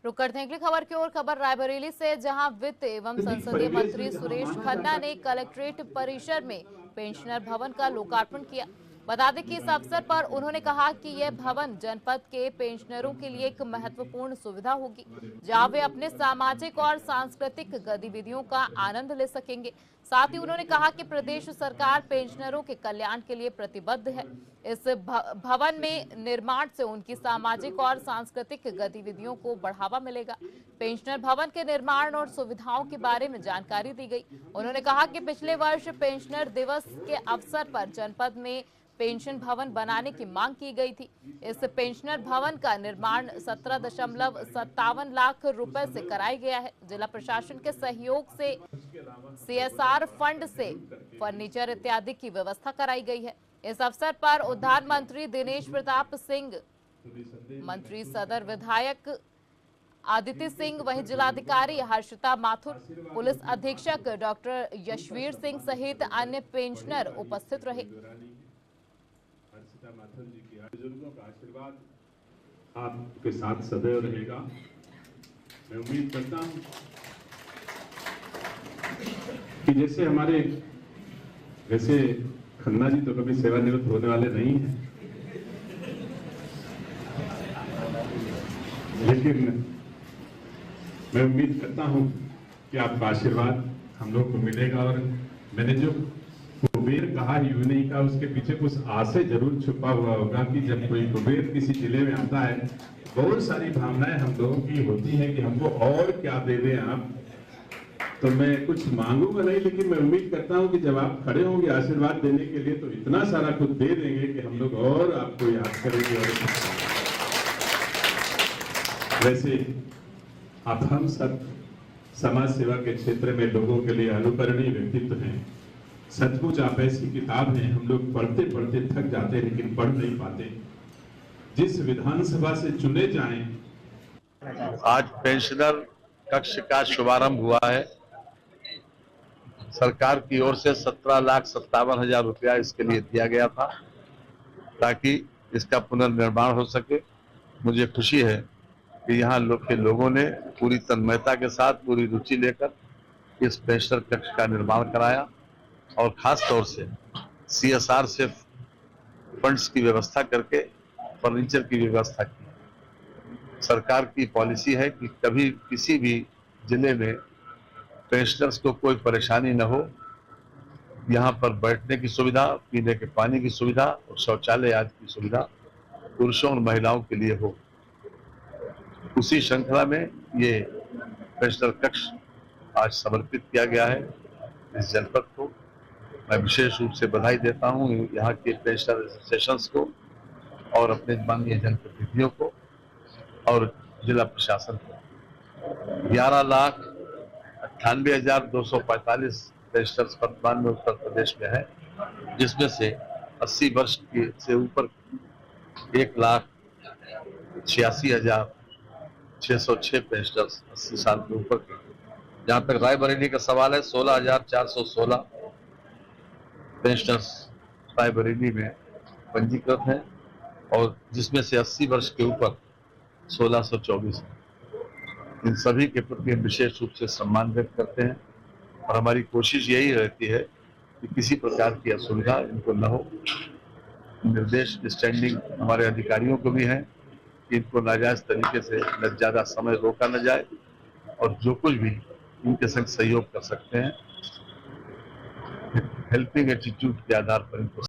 रुक करते हैं अगली खबर की ओर। खबर रायबरेली से, जहां वित्त एवं संसदीय मंत्री सुरेश खन्ना ने कलेक्ट्रेट परिसर में पेंशनर भवन का लोकार्पण किया। बता दें कि इस अवसर पर उन्होंने कहा कि यह भवन जनपद के पेंशनरों के लिए एक महत्वपूर्ण सुविधा होगी, जहां वे अपने सामाजिक और सांस्कृतिक गतिविधियों का आनंद ले सकेंगे। साथ ही उन्होंने कहा कि प्रदेश सरकार पेंशनरों के कल्याण के लिए प्रतिबद्ध है। इस भवन में निर्माण से उनकी सामाजिक और सांस्कृतिक गतिविधियों को बढ़ावा मिलेगा। पेंशनर भवन के निर्माण और सुविधाओं के बारे में जानकारी दी गई। उन्होंने कहा कि पिछले वर्ष पेंशनर दिवस के अवसर पर जनपद में पेंशन भवन बनाने की मांग की गई थी। इस पेंशनर भवन का निर्माण 17.57 लाख रुपए से कराया गया है। जिला प्रशासन के सहयोग से CSR फंड से फर्नीचर इत्यादि की व्यवस्था कराई गई है। इस अवसर पर उद्यान मंत्री दिनेश प्रताप सिंह, मंत्री सदर विधायक आदित्य सिंह, वहीं जिलाधिकारी हर्षिता माथुर, पुलिस अधीक्षक डॉक्टर यशवीर सिंह सहित अन्य पेंशनर उपस्थित रहे। बुजुर्गों का आशीर्वाद आपके साथ सदैव रहेगा। मैं उम्मीद करता हूं कि वैसे खन्ना जी तो कभी सेवानिवृत्त होने वाले नहीं हैं, लेकिन मैं उम्मीद करता हूं कि आपका आशीर्वाद हम लोग को मिलेगा। और मैंने जो कुबेर कहा, यूं नहीं कहा, उसके पीछे कुछ आशय जरूर छुपा हुआ होगा कि जब कोई कुबेर किसी जिले में आता है, बहुत सारी भावनाएं हम लोगों की होती हैं कि हमको और क्या दे दें आप। तो मैं कुछ मांगूंगा नहीं, लेकिन मैं उम्मीद करता हूं कि जब आप खड़े होंगे आशीर्वाद देने के लिए, तो इतना सारा कुछ दे देंगे कि हम लोग और आपको याद करेंगे। और वैसे आप हम सब समाज सेवा के क्षेत्र में लोगों के लिए अनुकरणीय व्यक्तित्व हैं। सचमुच आप ऐसी किताब हैं, हम लोग पढ़ते पढ़ते थक जाते हैं लेकिन पढ़ नहीं पाते। जिस विधानसभा से चुने जाएं। आज पेंशनर कक्ष का शुभारंभ हुआ है। सरकार की ओर से 17,57,000 रुपया इसके लिए दिया गया था ताकि इसका पुनर्निर्माण हो सके। मुझे खुशी है कि यहाँ के लोगों ने पूरी तन्मयता के साथ, पूरी रुचि लेकर इस पेंशनर कक्ष का निर्माण कराया और खास तौर से CSR से फंड्स की व्यवस्था करके फर्नीचर की व्यवस्था की। सरकार की पॉलिसी है कि कभी किसी भी जिले में पेंशनर्स को कोई परेशानी न हो। यहाँ पर बैठने की सुविधा, पीने के पानी की सुविधा और शौचालय आदि की सुविधा पुरुषों और महिलाओं के लिए हो। उसी श्रृंखला में ये पेंशनर कक्ष आज समर्पित किया गया है इस जनपद को। मैं विशेष रूप से बधाई देता हूँ यहाँ के पेंशनर एसोसिएशंस को और अपने माननीय जनप्रतिनिधियों को और जिला प्रशासन को। 11,98,245 पेंशनर्स वर्तमान में उत्तर प्रदेश में है, जिसमें से 80 वर्ष से ऊपर 1,86,606 पेंशनर्स 80 साल के ऊपर के। जहां तक रायबरेली का सवाल है, 16,416 पेंशनर्स रायबरेली में पंजीकृत हैं और जिसमें से 80 वर्ष के ऊपर 1624 है। इन सभी के प्रति विशेष रूप से सम्मान व्यक्त करते हैं और हमारी कोशिश यही रहती है कि किसी प्रकार की असुविधा इनको न हो। निर्देश स्टैंडिंग हमारे अधिकारियों को भी है कि इनको नाजायज तरीके से न ज्यादा समय रोका न जाए और जो कुछ भी इनके संग सहयोग कर सकते हैं हेल्पिंग एटीट्यूड के आधार पर इनको